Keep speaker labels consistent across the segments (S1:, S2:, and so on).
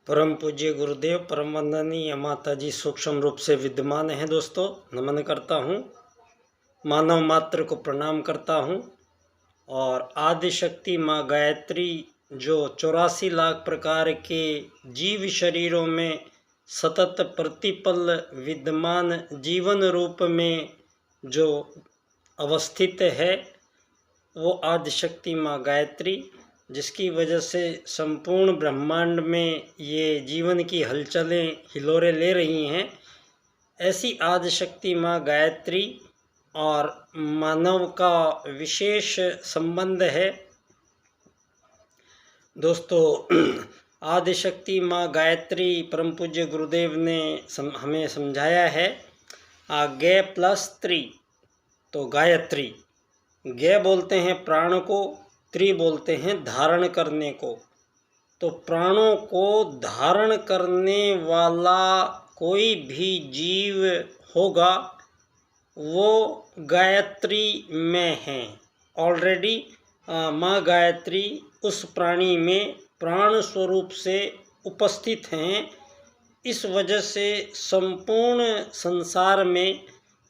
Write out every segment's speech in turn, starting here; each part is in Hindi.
S1: परम पूज्य गुरुदेव परम वंदनीय माता जी सूक्ष्म रूप से विद्यमान हैं। दोस्तों नमन करता हूँ, मानव मात्र को प्रणाम करता हूँ। और आदि शक्ति माँ गायत्री जो 84 लाख प्रकार के जीव शरीरों में सतत प्रतिपल विद्यमान जीवन रूप में जो अवस्थित है, वो आदि शक्ति माँ गायत्री, जिसकी वजह से संपूर्ण ब्रह्मांड में ये जीवन की हलचलें हिलोरे ले रही हैं। ऐसी आदि शक्ति माँ गायत्री और मानव का विशेष संबंध है। दोस्तों आदि शक्ति माँ गायत्री परम पूज्य गुरुदेव ने हमें समझाया है। गे प्लस त्री तो गायत्री। गे बोलते हैं प्राण को, त्री बोलते हैं धारण करने को। तो प्राणों को धारण करने वाला कोई भी जीव होगा वो गायत्री में है। ऑलरेडी माँ गायत्री उस प्राणी में प्राण स्वरूप से उपस्थित हैं। इस वजह से संपूर्ण संसार में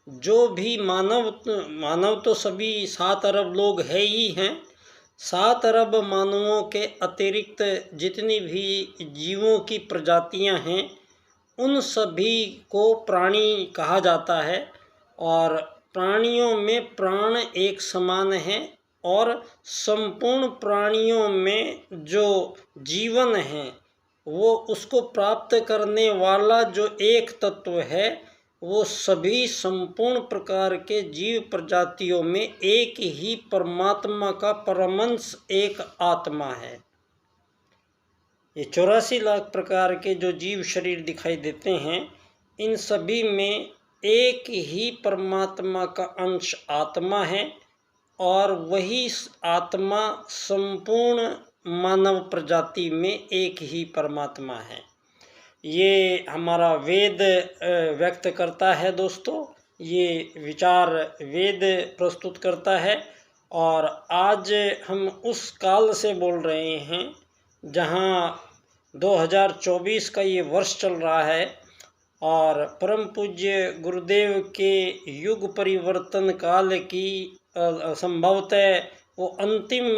S1: जो भी मानव तो सभी 7 अरब लोग है ही हैं। 7 अरब मानवों के अतिरिक्त जितनी भी जीवों की प्रजातियां हैं उन सभी को प्राणी कहा जाता है। और प्राणियों में प्राण एक समान है और संपूर्ण प्राणियों में जो जीवन है वो उसको प्राप्त करने वाला जो एक तत्व है वो सभी संपूर्ण प्रकार के जीव प्रजातियों में एक ही परमात्मा का परमंश एक आत्मा है। ये 84 लाख प्रकार के जो जीव शरीर दिखाई देते हैं इन सभी में एक ही परमात्मा का अंश आत्मा है और वही आत्मा संपूर्ण मानव प्रजाति में एक ही परमात्मा है। ये हमारा वेद व्यक्त करता है। दोस्तों ये विचार वेद प्रस्तुत करता है। और आज हम उस काल से बोल रहे हैं जहाँ 2024 का ये वर्ष चल रहा है और परम पूज्य गुरुदेव के युग परिवर्तन काल की संभवतः वो अंतिम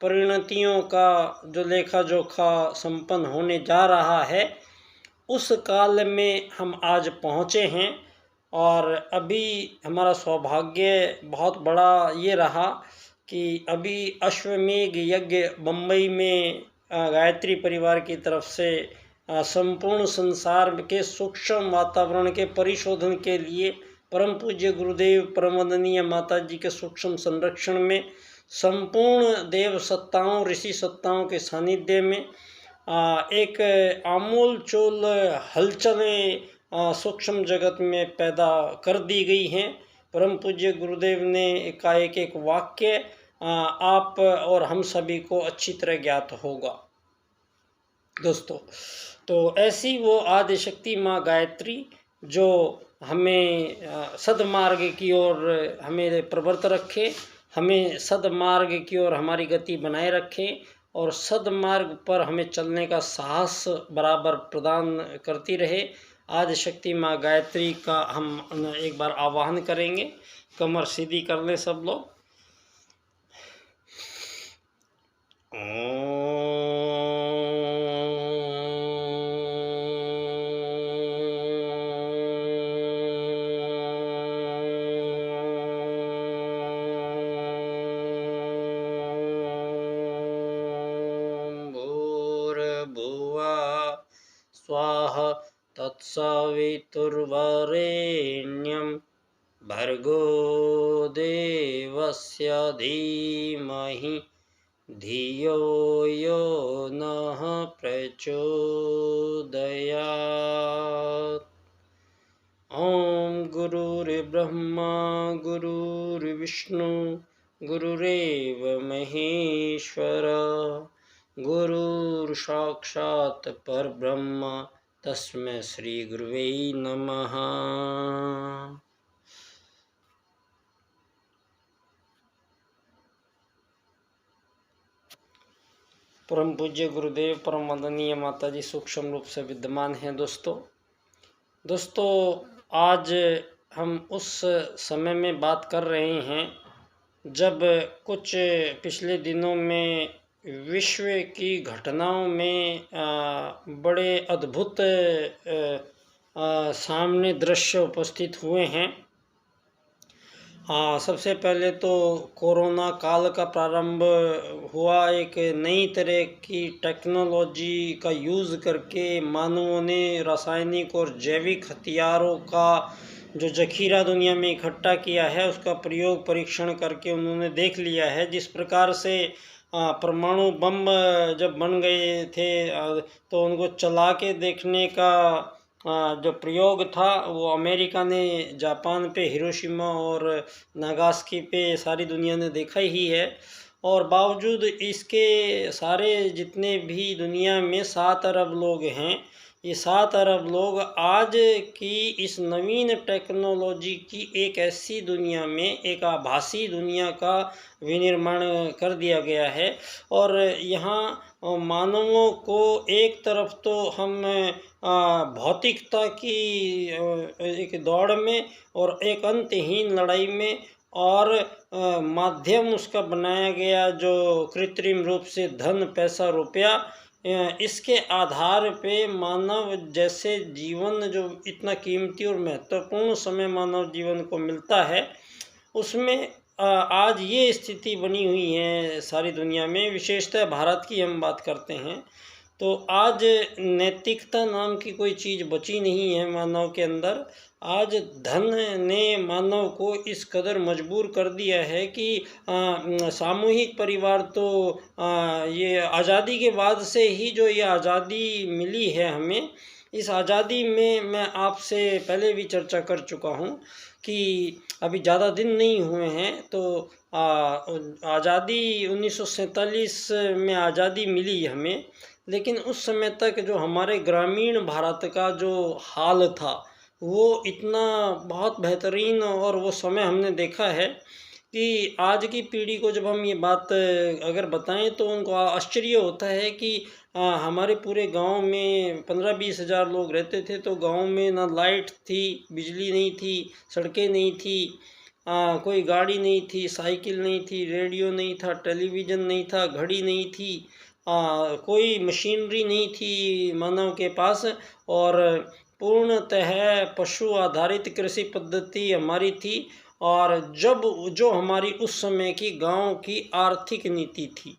S1: परिणतियों का जो लेखा जोखा संपन्न होने जा रहा है, उस काल में हम आज पहुँचे हैं। और अभी हमारा सौभाग्य बहुत बड़ा ये रहा कि अभी अश्वमेघ यज्ञ बम्बई में गायत्री परिवार की तरफ से संपूर्ण संसार के सूक्ष्म वातावरण के परिशोधन के लिए परम पूज्य गुरुदेव परम वंदनीय माता जी के सूक्ष्म संरक्षण में संपूर्ण देव सत्ताओं ऋषि सत्ताओं के सानिध्य में एक आमूल चूल हलचलें सूक्ष्म जगत में पैदा कर दी गई हैं। परम पूज्य गुरुदेव ने एक वाक्य आप और हम सभी को अच्छी तरह ज्ञात होगा। दोस्तों तो ऐसी वो आदि शक्ति माँ गायत्री जो हमें सदमार्ग की ओर हमें प्रवृत्त रखे, हमें सदमार्ग की ओर हमारी गति बनाए रखे और सदमार्ग पर हमें चलने का साहस बराबर प्रदान करती रहे। आदि शक्ति माँ गायत्री का हम एक बार आवाहन करेंगे। कमर सीधी कर लें सब लोग। स्वाहा तत्सवितुर्वरेण्यं भर्गो देवस्य धीमहि धियो यो नः प्रचोदयात्। ओम गुरुर्ब्रह्मा गुरुर्विष्णु गुरुरेव महेश्वर गुरुर्साक्षात् परब्रह्म तस्मै श्री गुरुवे नमः। परम पूज्य गुरुदेव, परम वंदनीय माता जी सूक्ष्म रूप से विद्यमान हैं। दोस्तों आज हम उस समय में बात कर रहे हैं जब कुछ पिछले दिनों में विश्व की घटनाओं में बड़े अद्भुत सामने दृश्य उपस्थित हुए हैं। सबसे पहले तो कोरोना काल का प्रारंभ हुआ। एक नई तरह की टेक्नोलॉजी का यूज़ करके मानवों ने रासायनिक और जैविक हथियारों का जो जखीरा दुनिया में इकट्ठा किया है, उसका प्रयोग परीक्षण करके उन्होंने देख लिया है। जिस प्रकार से परमाणु बम जब बन गए थे तो उनको चला के देखने का जो प्रयोग था वो अमेरिका ने जापान पे, हिरोशिमा और नागासाकी पे सारी दुनिया ने देखा ही है। और बावजूद इसके सारे जितने भी दुनिया में 7 अरब लोग हैं, ये 7 अरब लोग आज की इस नवीन टेक्नोलॉजी की एक ऐसी दुनिया में, एक आभासी दुनिया का विनिर्माण कर दिया गया है। और यहाँ मानवों को एक तरफ तो हम भौतिकता की एक दौड़ में और एक अंतहीन लड़ाई में, और माध्यम उसका बनाया गया जो कृत्रिम रूप से धन, पैसा, रुपया, इसके आधार पे मानव जैसे जीवन जो इतना कीमती और महत्वपूर्ण समय मानव जीवन को मिलता है, उसमें आज ये स्थिति बनी हुई है सारी दुनिया में। विशेषतः भारत की हम बात करते हैं तो आज नैतिकता नाम की कोई चीज़ बची नहीं है मानव के अंदर। आज धन ने मानव को इस कदर मजबूर कर दिया है कि सामूहिक परिवार तो ये आज़ादी के बाद से ही जो ये आज़ादी मिली है हमें, इस आज़ादी में मैं आपसे पहले भी चर्चा कर चुका हूँ कि अभी ज़्यादा दिन नहीं हुए हैं तो आज़ादी 1947 में आज़ादी मिली हमें। लेकिन उस समय तक जो हमारे ग्रामीण भारत का जो हाल था वो इतना बहुत बेहतरीन, और वो समय हमने देखा है कि आज की पीढ़ी को जब हम ये बात अगर बताएं तो उनको आश्चर्य होता है कि हमारे पूरे गांव में 15-20 हज़ार लोग रहते थे तो गांव में ना लाइट थी, बिजली नहीं थी, सड़कें नहीं थी, कोई गाड़ी नहीं थी, साइकिल नहीं थी, रेडियो नहीं था, टेलीविज़न नहीं था, घड़ी नहीं थी, कोई मशीनरी नहीं थी मानव के पास, और पूर्णतः पशु आधारित कृषि पद्धति हमारी थी। और जब जो हमारी उस समय की गांव की आर्थिक नीति थी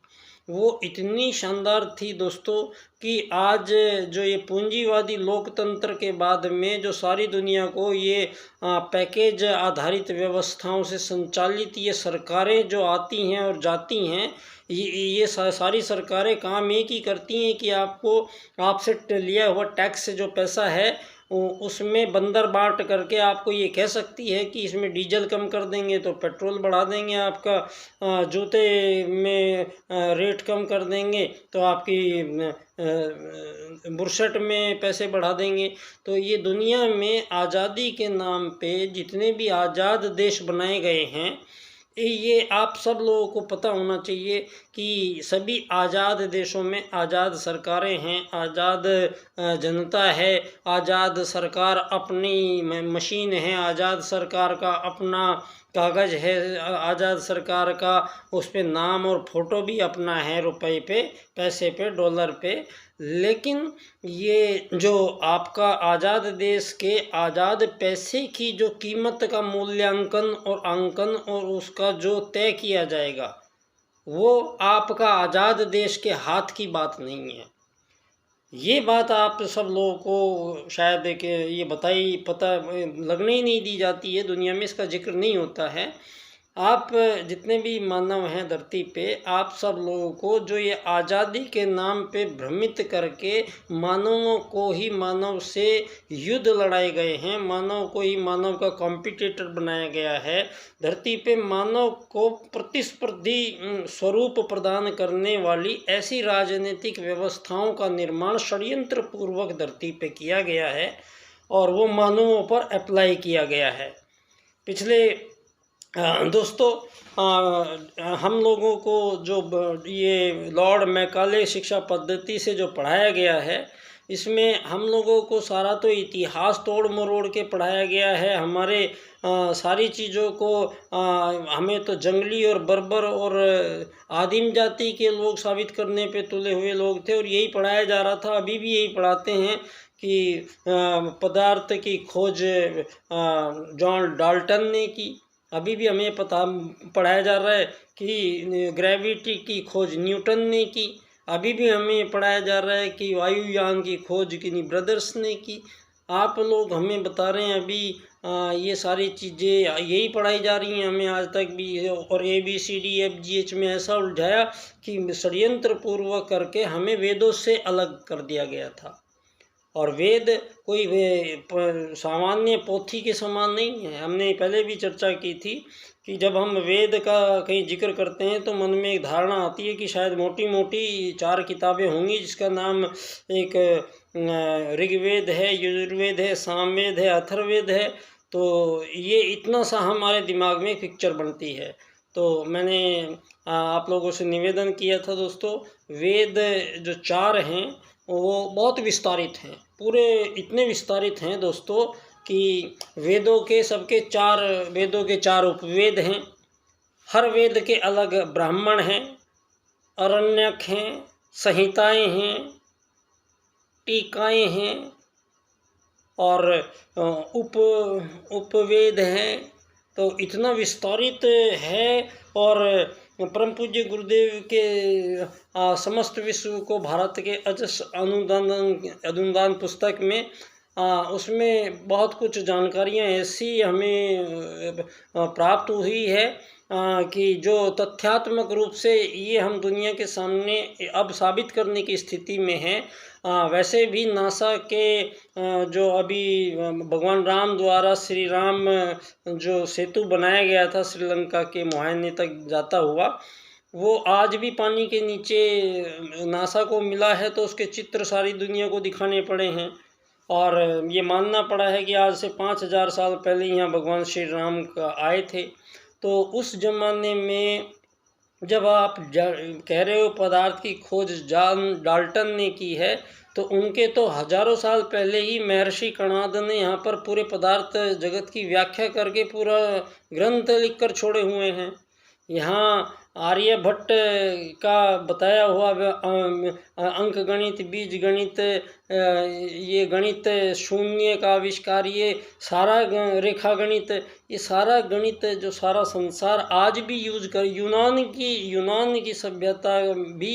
S1: वो इतनी शानदार थी दोस्तों कि आज जो ये पूंजीवादी लोकतंत्र के बाद में जो सारी दुनिया को ये पैकेज आधारित व्यवस्थाओं से संचालित ये सरकारें जो आती हैं और जाती हैं, ये सारी सरकारें काम एक ही करती हैं कि आपको आपसे लिया हुआ टैक्स से जो पैसा है उसमें बंदर बांट करके आपको ये कह सकती है कि इसमें डीजल कम कर देंगे तो पेट्रोल बढ़ा देंगे, आपका जूते में रेट कम कर देंगे तो आपकी बुरशट में पैसे बढ़ा देंगे। तो ये दुनिया में आज़ादी के नाम पे जितने भी आज़ाद देश बनाए गए हैं, ये आप सब लोगों को पता होना चाहिए कि सभी आज़ाद देशों में आज़ाद सरकारें हैं, आज़ाद जनता है, आज़ाद सरकार अपनी मशीन है, आज़ाद सरकार का अपना कागज़ है, आज़ाद सरकार का उस पे नाम और फ़ोटो भी अपना है, रुपए पे, पैसे पे, डॉलर पे। लेकिन ये जो आपका आज़ाद देश के आज़ाद पैसे की जो कीमत का मूल्यांकन और अंकन और उसका जो तय किया जाएगा वो आपका आज़ाद देश के हाथ की बात नहीं है। ये बात आप सब लोगों को शायद कि ये पता लगने ही नहीं दी जाती है, दुनिया में इसका जिक्र नहीं होता है। आप जितने भी मानव हैं धरती पे, आप सब लोगों को जो ये आज़ादी के नाम पे भ्रमित करके मानवों को ही मानव से युद्ध लड़ाए गए हैं, मानव को ही मानव का कॉम्पिटिटर बनाया गया है, धरती पे मानव को प्रतिस्पर्धी स्वरूप प्रदान करने वाली ऐसी राजनीतिक व्यवस्थाओं का निर्माण षड्यंत्र पूर्वक धरती पे किया गया है और वो मानवों पर अप्लाई किया गया है। पिछले दोस्तों, हम लोगों को जो ये लॉर्ड मैकाले शिक्षा पद्धति से जो पढ़ाया गया है, इसमें हम लोगों को सारा तो इतिहास तोड़ मरोड़ के पढ़ाया गया है। हमारे सारी चीज़ों को हमें तो जंगली और बर्बर और आदिम जाति के लोग साबित करने पे तुले हुए लोग थे, और यही पढ़ाया जा रहा था। अभी भी यही पढ़ाते हैं कि पदार्थ की खोज जॉन डाल्टन ने की। अभी भी हमें पढ़ाया जा रहा है कि ग्रेविटी की खोज न्यूटन ने की। अभी भी हमें पढ़ाया जा रहा है कि वायुयान की खोज किन्हीं ब्रदर्स ने की। आप लोग हमें बता रहे हैं अभी ये सारी चीज़ें यही पढ़ाई जा रही हैं हमें आज तक भी। और ABCDFGH में ऐसा उलझाया कि षड्यंत्र पूर्वक करके हमें वेदों से अलग कर दिया गया था। और वेद कोई सामान्य पोथी के समान नहीं है। हमने पहले भी चर्चा की थी कि जब हम वेद का कहीं जिक्र करते हैं तो मन में एक धारणा आती है कि शायद मोटी मोटी 4 किताबें होंगी, जिसका नाम एक ऋग्वेद है, यजुर्वेद है, सामवेद है, अथर्ववेद है। तो ये इतना सा हमारे दिमाग में पिक्चर बनती है। तो मैंने आप लोगों से निवेदन किया था दोस्तों, वेद जो 4 हैं वो बहुत विस्तारित हैं, पूरे इतने विस्तारित हैं दोस्तों कि वेदों के सबके 4 वेदों के 4 उपवेद हैं। हर वेद के अलग ब्राह्मण हैं, अरण्यक हैं, संहिताएं हैं, टीकाएं हैं और उपवेद हैं। तो इतना विस्तारित है। और परम पूज्य गुरुदेव के समस्त विश्व को भारत के अजस अनुदान पुस्तक में उसमें बहुत कुछ जानकारियाँ ऐसी हमें प्राप्त हुई है कि जो तथ्यात्मक रूप से ये हम दुनिया के सामने अब साबित करने की स्थिति में हैं। वैसे भी नासा के जो अभी भगवान राम द्वारा श्री राम जो सेतु बनाया गया था श्रीलंका के मुहाने तक जाता हुआ, वो आज भी पानी के नीचे नासा को मिला है। तो उसके चित्र सारी दुनिया को दिखाने पड़े हैं। और ये मानना पड़ा है कि आज से 5000 साल पहले यहाँ भगवान श्री राम आए थे। तो उस जमाने में जब आप कह रहे हो पदार्थ की खोज जॉन डाल्टन ने की है, तो उनके तो हजारों साल पहले ही महर्षि कणाद ने यहाँ पर पूरे पदार्थ जगत की व्याख्या करके पूरा ग्रंथ लिखकर छोड़े हुए हैं। यहाँ आर्यभट्ट का बताया हुआ अंक गणित, बीज गणित, ये गणित शून्य का आविष्कार, ये सारा रेखा गणित, ये सारा गणित जो सारा संसार आज भी यूज कर, यूनान की सभ्यता भी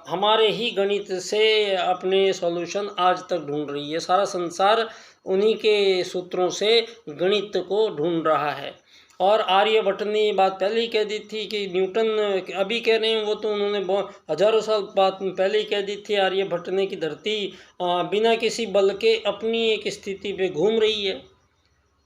S1: हमारे ही गणित से अपने सॉल्यूशन आज तक ढूंढ रही है। सारा संसार उन्हीं के सूत्रों से गणित को ढूंढ रहा है। और आर्यभट्ट ने ये बात पहले ही कह दी थी कि न्यूटन अभी कह रहे हैं, वो तो उन्होंने बहुत हजारों साल बात पहले ही कह दी थी आर्यभट्ट ने कि धरती बिना किसी बल के अपनी एक स्थिति पे घूम रही है।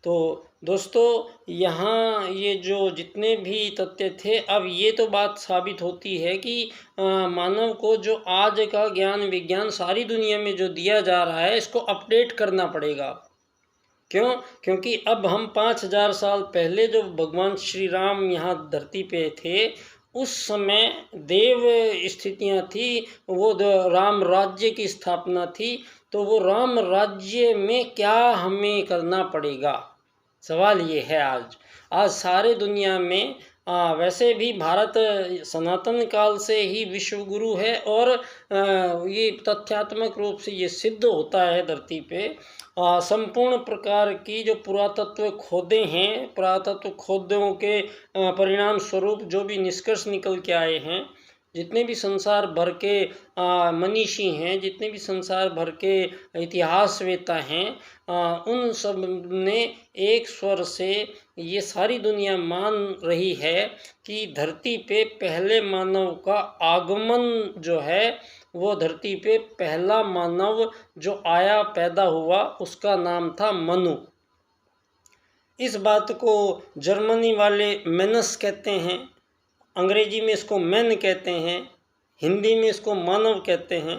S1: तो दोस्तों, यहाँ ये जो जितने भी तथ्य थे, अब ये तो बात साबित होती है कि मानव को जो आज का ज्ञान विज्ञान सारी दुनिया में जो दिया जा रहा है, इसको अपडेट करना पड़ेगा। क्यों? क्योंकि अब हम 5000 साल पहले जो भगवान श्री राम यहाँ धरती पे थे, उस समय देव स्थितियाँ थी, वो राम राज्य की स्थापना थी। तो वो राम राज्य में क्या हमें करना पड़ेगा, सवाल ये है। आज सारे दुनिया में वैसे भी भारत सनातन काल से ही विश्व गुरु है। और ये तथ्यात्मक रूप से ये सिद्ध होता है धरती पे। संपूर्ण प्रकार की जो पुरातत्व खोदें हैं, पुरातत्व खोदों के परिणाम स्वरूप जो भी निष्कर्ष निकल के आए हैं, जितने भी संसार भर के मनीषी हैं, जितने भी संसार भर के इतिहासवेता हैं, उन सब ने एक स्वर से ये सारी दुनिया मान रही है कि धरती पे पहले मानव का आगमन जो है, वो धरती पे पहला मानव जो आया पैदा हुआ, उसका नाम था मनु। इस बात को जर्मनी वाले मेनस कहते हैं, अंग्रेजी में इसको मैन कहते हैं, हिंदी में इसको मानव कहते हैं।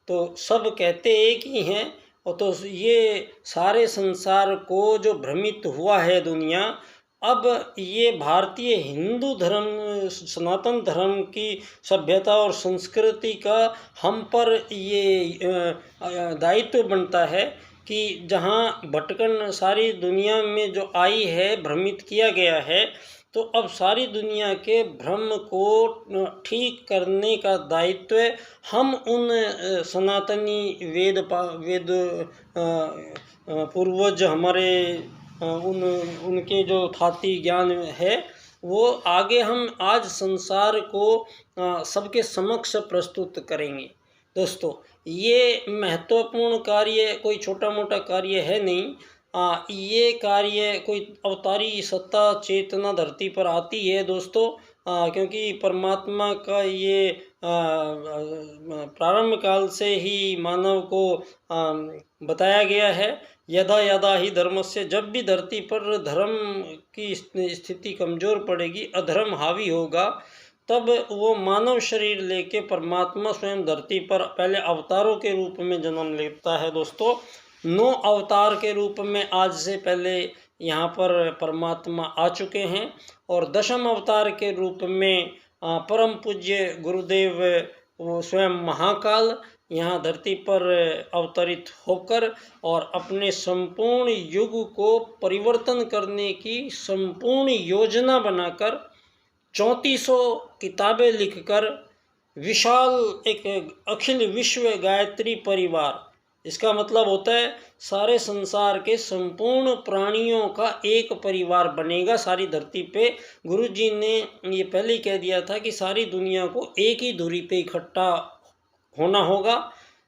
S1: तो सब कहते एक ही हैं। और तो ये सारे संसार को जो भ्रमित हुआ है दुनिया, अब ये भारतीय हिंदू धर्म, सनातन धर्म की सभ्यता और संस्कृति का हम पर ये दायित्व बनता है कि जहाँ भटकन सारी दुनिया में जो आई है, भ्रमित किया गया है, तो अब सारी दुनिया के भ्रम को ठीक करने का दायित्व हम उन सनातनी वेद पूर्वज हमारे उनके जो थाती ज्ञान है, वो आगे हम आज संसार को सबके समक्ष प्रस्तुत करेंगे। दोस्तों, ये महत्वपूर्ण कार्य कोई छोटा मोटा कार्य है नहीं। ये कार्य कोई अवतारी सत्ता चेतना धरती पर आती है दोस्तों, क्योंकि परमात्मा का ये प्रारंभ काल से ही मानव को बताया गया है। यदा यदा ही धर्मस्य, जब भी धरती पर धर्म की स्थिति कमज़ोर पड़ेगी, अधर्म हावी होगा, तब वो मानव शरीर लेके परमात्मा स्वयं धरती पर पहले अवतारों के रूप में जन्म लेता है। दोस्तों, 9 अवतार के रूप में आज से पहले यहाँ पर परमात्मा आ चुके हैं, और 10वें अवतार के रूप में परम पूज्य गुरुदेव वो स्वयं महाकाल यहाँ धरती पर अवतरित होकर और अपने संपूर्ण युग को परिवर्तन करने की संपूर्ण योजना बनाकर 3400 किताबें लिखकर विशाल एक अखिल विश्व गायत्री परिवार, इसका मतलब होता है सारे संसार के संपूर्ण प्राणियों का एक परिवार बनेगा सारी धरती पे। गुरुजी ने ये पहले ही कह दिया था कि सारी दुनिया को एक ही धुरी पे इकट्ठा होना होगा,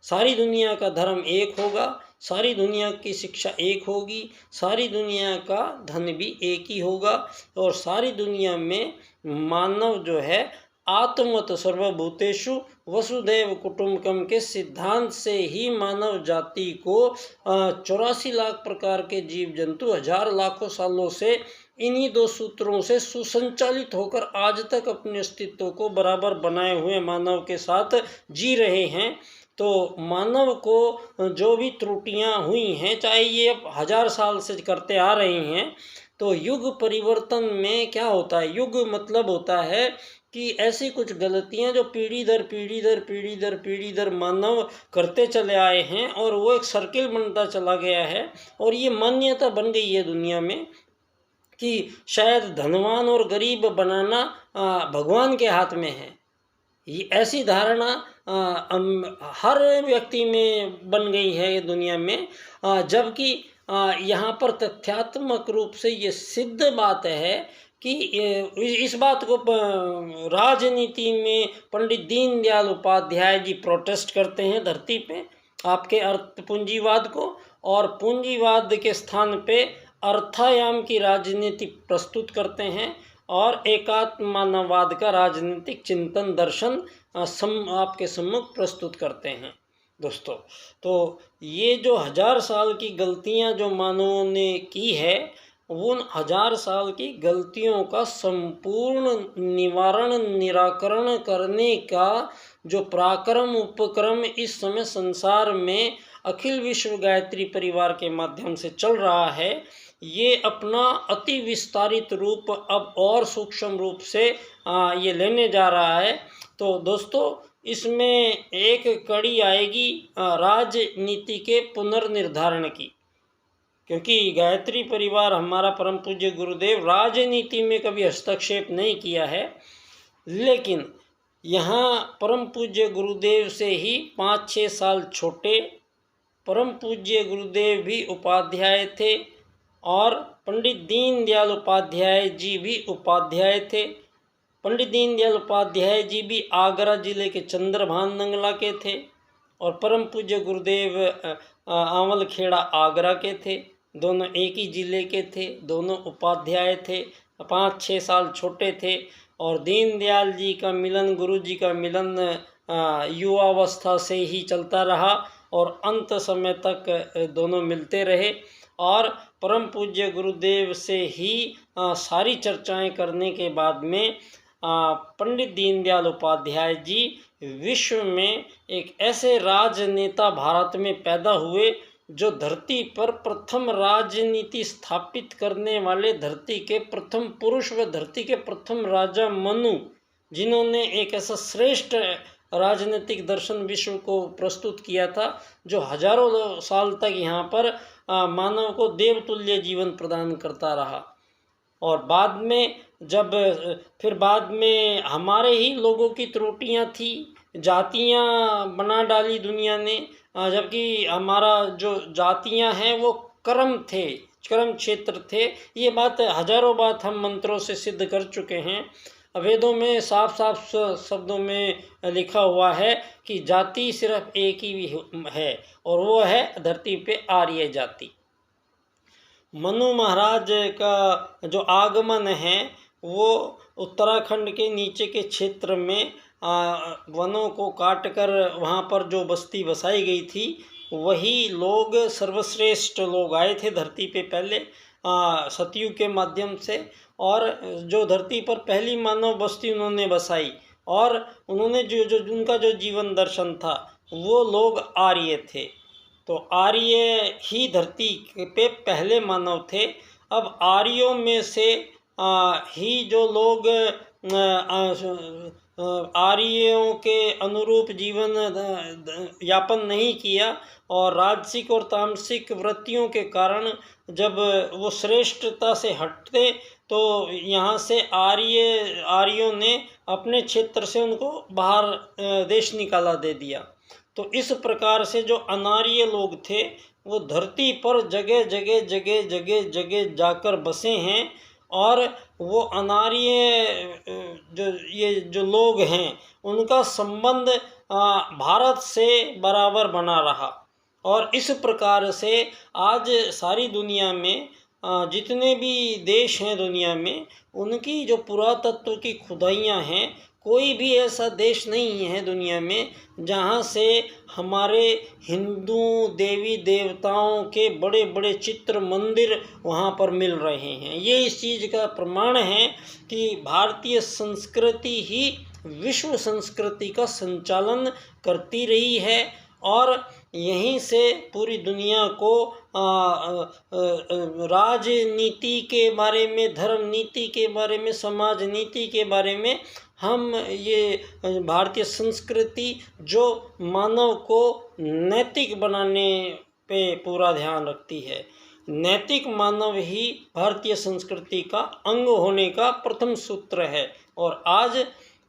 S1: सारी दुनिया का धर्म एक होगा, सारी दुनिया की शिक्षा एक होगी, सारी दुनिया का धन भी एक ही होगा, और सारी दुनिया में मानव जो है आत्मत सर्वभूतेषु वसुदैव कुटुंबकम के सिद्धांत से ही मानव जाति को 84 लाख प्रकार के जीव जंतु हजार लाखों सालों से इन्हीं 2 सूत्रों से सुसंचालित होकर आज तक अपने अस्तित्व को बराबर बनाए हुए मानव के साथ जी रहे हैं। तो मानव को जो भी त्रुटियां हुई हैं, चाहे ये अब 1000 साल से करते आ रहे हैं, तो युग परिवर्तन में क्या होता है, युग मतलब होता है कि ऐसी कुछ गलतियां जो पीढ़ी दर पीढ़ी दर पीढ़ी दर पीढ़ी दर मानव करते चले आए हैं, और वो एक सर्किल बनता चला गया है। और ये मान्यता बन गई है दुनिया में कि शायद धनवान और गरीब बनाना भगवान के हाथ में है। ये ऐसी धारणा हर व्यक्ति में बन गई है दुनिया में, जबकि यहाँ पर तथ्यात्मक रूप से ये सिद्ध बात है कि इस बात को राजनीति में पंडित दीनदयाल उपाध्याय जी प्रोटेस्ट करते हैं धरती पे आपके अर्थ पूंजीवाद को, और पूंजीवाद के स्थान पे अर्थायाम की राजनीति प्रस्तुत करते हैं, और एकात्म मानववाद का राजनीतिक चिंतन दर्शन आपके सम्मुख प्रस्तुत करते हैं। दोस्तों, तो ये जो 1000 साल की गलतियां जो मानवों ने की है, उन 1000 साल की गलतियों का संपूर्ण निवारण निराकरण करने का जो पराक्रम उपक्रम इस समय संसार में अखिल विश्व गायत्री परिवार के माध्यम से चल रहा है, ये अपना अति विस्तारित रूप अब और सूक्ष्म रूप से ये लेने जा रहा है। तो दोस्तों, इसमें एक कड़ी आएगी राजनीति के पुनर्निर्धारण की, क्योंकि गायत्री परिवार हमारा परम पूज्य गुरुदेव राजनीति में कभी हस्तक्षेप नहीं किया है, लेकिन यहाँ परम पूज्य गुरुदेव से ही 5-6 साल छोटे परम पूज्य गुरुदेव भी उपाध्याय थे, और पंडित दीनदयाल उपाध्याय जी भी उपाध्याय थे। पंडित दीनदयाल उपाध्याय जी भी आगरा जिले के चंद्रभान नंगला के थे, और परम पूज्य गुरुदेव आंवल खेड़ा आगरा के थे। दोनों एक ही जिले के थे, दोनों उपाध्याय थे, 5-6 साल छोटे थे। और दीनदयाल जी का मिलन, गुरु जी का मिलन युवावस्था से ही चलता रहा, और अंत समय तक दोनों मिलते रहे। और परम पूज्य गुरुदेव से ही सारी चर्चाएं करने के बाद में पंडित दीनदयाल उपाध्याय जी विश्व में एक ऐसे राजनेता भारत में पैदा हुए जो धरती पर प्रथम राजनीति स्थापित करने वाले धरती के प्रथम पुरुष व धरती के प्रथम राजा मनु, जिन्होंने एक ऐसा श्रेष्ठ राजनीतिक दर्शन विश्व को प्रस्तुत किया था जो हजारों साल तक यहाँ पर मानव को देवतुल्य जीवन प्रदान करता रहा। और बाद में फिर बाद में हमारे ही लोगों की त्रुटियां थी, जातियां बना डाली दुनिया ने, जबकि हमारा जो जातियां हैं वो कर्म थे, कर्म क्षेत्र थे। ये बात हजारों बात हम मंत्रों से सिद्ध कर चुके हैं। वेदों में साफ साफ शब्दों में लिखा हुआ है कि जाति सिर्फ एक ही है और वो है धरती पे आर्य जाति। मनु महाराज का जो आगमन है वो उत्तराखंड के नीचे के क्षेत्र में वनों को काटकर वहाँ पर जो बस्ती बसाई गई थी, वही लोग सर्वश्रेष्ठ लोग आए थे धरती पे पहले सतयुग के माध्यम से, और जो धरती पर पहली मानव बस्ती उन्होंने बसाई, और उन्होंने जो उनका जो जीवन दर्शन था वो लोग आर्य थे। तो आर्य ही धरती पे पहले मानव थे। अब आर्यों में से ही जो लोग आर्यों के अनुरूप जीवन यापन नहीं किया और राजसिक और तामसिक वृत्तियों के कारण जब वो श्रेष्ठता से हटते तो यहाँ से आर्यों ने अपने क्षेत्र से उनको बाहर देश निकाला दे दिया। तो इस प्रकार से जो अनार्य लोग थे वो धरती पर जगह जगह जाकर बसे हैं, और वो अनार्य जो लोग हैं उनका संबंध भारत से बराबर बना रहा। और इस प्रकार से आज सारी दुनिया में जितने भी देश हैं दुनिया में, उनकी जो पुरातत्व की खुदाइयाँ हैं, कोई भी ऐसा देश नहीं है दुनिया में जहाँ से हमारे हिंदू देवी देवताओं के बड़े बड़े चित्र मंदिर वहाँ पर मिल रहे हैं। ये इस चीज़ का प्रमाण है कि भारतीय संस्कृति ही विश्व संस्कृति का संचालन करती रही है, और यहीं से पूरी दुनिया को राजनीति के बारे में, धर्म नीति के बारे में, समाज नीति के बारे में हम ये भारतीय संस्कृति जो मानव को नैतिक बनाने पे पूरा ध्यान रखती है। नैतिक मानव ही भारतीय संस्कृति का अंग होने का प्रथम सूत्र है। और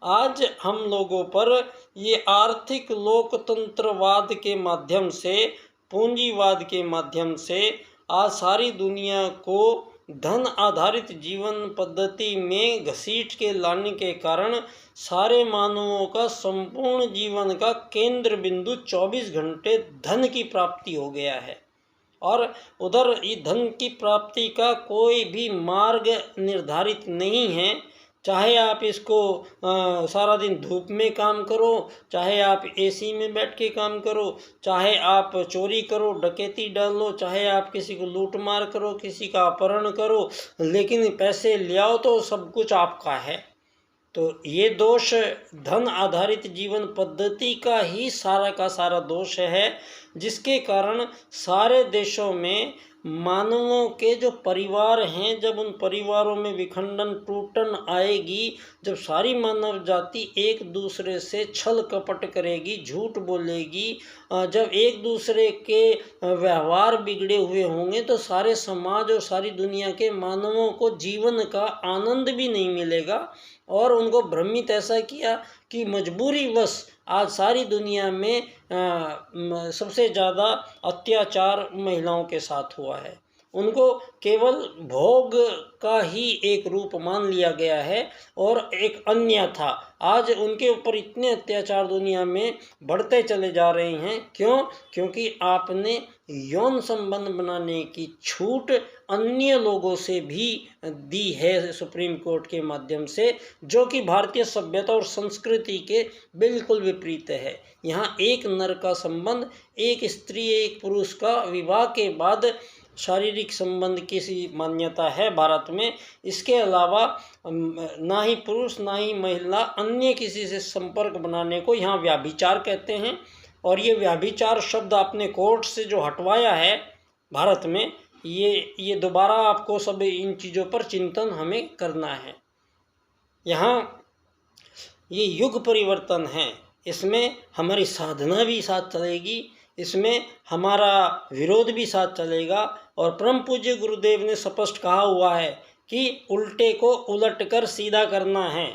S1: आज हम लोगों पर ये आर्थिक लोकतंत्रवाद के माध्यम से, पूंजीवाद के माध्यम से आज सारी दुनिया को धन आधारित जीवन पद्धति में घसीट के लाने के कारण सारे मानवों का संपूर्ण जीवन का केंद्र बिंदु 24 घंटे धन की प्राप्ति हो गया है। और उधर ये धन की प्राप्ति का कोई भी मार्ग निर्धारित नहीं है। चाहे आप इसको सारा दिन धूप में काम करो, चाहे आप एसी में बैठ के काम करो, चाहे आप चोरी करो, डकैती डालो, चाहे आप किसी को लूट मार करो, किसी का अपहरण करो, लेकिन पैसे ले आओ तो सब कुछ आपका है। तो ये दोष धन आधारित जीवन पद्धति का ही सारा का सारा दोष है, जिसके कारण सारे देशों में मानवों के जो परिवार हैं, जब उन परिवारों में विखंडन टूटन आएगी, जब सारी मानव जाति एक दूसरे से छल कपट करेगी, झूठ बोलेगी, जब एक दूसरे के व्यवहार बिगड़े हुए होंगे, तो सारे समाज और सारी दुनिया के मानवों को जीवन का आनंद भी नहीं मिलेगा। और उनको भ्रमित ऐसा किया कि मजबूरीवश आज सारी दुनिया में सबसे ज़्यादा अत्याचार महिलाओं के साथ हुआ है। उनको केवल भोग का ही एक रूप मान लिया गया है और एक अन्य था। आज उनके ऊपर इतने अत्याचार दुनिया में बढ़ते चले जा रहे हैं। क्यों? क्योंकि आपने यौन संबंध बनाने की छूट अन्य लोगों से भी दी है सुप्रीम कोर्ट के माध्यम से, जो कि भारतीय सभ्यता और संस्कृति के बिल्कुल विपरीत है। यहाँ एक नर का संबंध, एक स्त्री एक पुरुष का विवाह के बाद शारीरिक संबंध की सी मान्यता है भारत में। इसके अलावा ना ही पुरुष ना ही महिला अन्य किसी से संपर्क बनाने को यहाँ व्याभिचार कहते हैं। और ये व्याभिचार शब्द आपने कोर्ट से जो हटवाया है भारत में, ये दोबारा आपको सब इन चीज़ों पर चिंतन हमें करना है। यहाँ ये युग परिवर्तन है, इसमें हमारी साधना भी साथ चलेगी, इसमें हमारा विरोध भी साथ चलेगा। और परम पूज्य गुरुदेव ने स्पष्ट कहा हुआ है कि उल्टे को उलट कर सीधा करना है।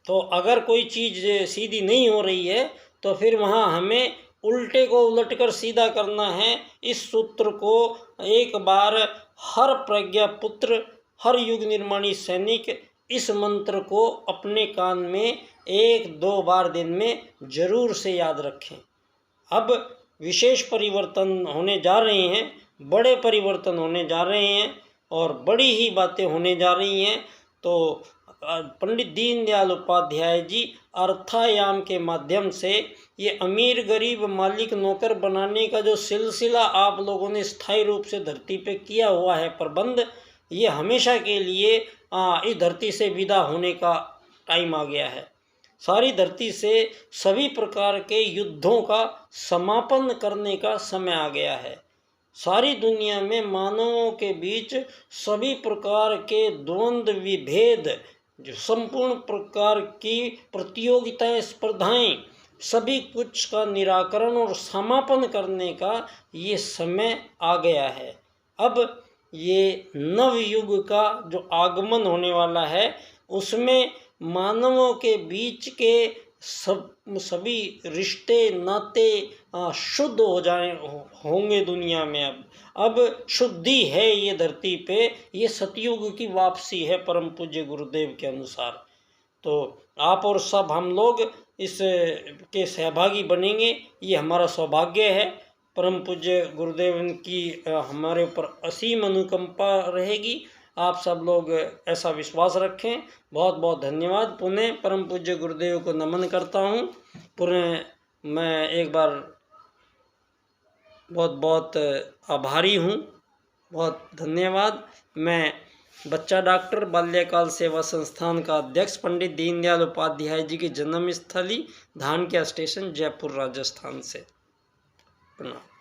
S1: तो अगर कोई चीज़ सीधी नहीं हो रही है तो फिर वहाँ हमें उल्टे को उलट कर सीधा करना है। इस सूत्र को एक बार हर प्रज्ञा पुत्र, हर युग निर्माणी सैनिक इस मंत्र को अपने कान में 1-2 बार दिन में जरूर से याद रखें। अब विशेष परिवर्तन होने जा रहे हैं, बड़े परिवर्तन होने जा रहे हैं और बड़ी ही बातें होने जा रही हैं। तो पंडित दीनदयाल उपाध्याय जी अर्थायाम के माध्यम से ये अमीर गरीब मालिक नौकर बनाने का जो सिलसिला आप लोगों ने स्थायी रूप से धरती पे किया हुआ है प्रबंध, ये हमेशा के लिए इस धरती से विदा होने का टाइम आ गया है। सारी धरती से सभी प्रकार के युद्धों का समापन करने का समय आ गया है। सारी दुनिया में मानवों के बीच सभी प्रकार के द्वंद्व, विभेद, जो संपूर्ण प्रकार की प्रतियोगिताएं, स्पर्धाएं, सभी कुछ का निराकरण और समापन करने का ये समय आ गया है। अब ये नव युग का जो आगमन होने वाला है उसमें मानवों के बीच के सभी रिश्ते नाते शुद्ध होंगे दुनिया में। अब शुद्धि है ये धरती पे, ये सतयुग की वापसी है परम पूज्य गुरुदेव के अनुसार। तो आप और सब हम लोग इस के सहभागी बनेंगे, ये हमारा सौभाग्य है। परम पूज्य गुरुदेव की हमारे ऊपर असीम अनुकंपा रहेगी। आप सब लोग ऐसा विश्वास रखें। बहुत बहुत धन्यवाद। पुनः परम पूज्य गुरुदेव को नमन करता हूँ। पुनः मैं एक बार बहुत बहुत आभारी हूँ। बहुत धन्यवाद। मैं बच्चा डॉक्टर बाल्यकाल सेवा संस्थान का अध्यक्ष पंडित दीनदयाल उपाध्याय जी की जन्मस्थली धानक्या स्टेशन, जयपुर, राजस्थान से। प्रणाम।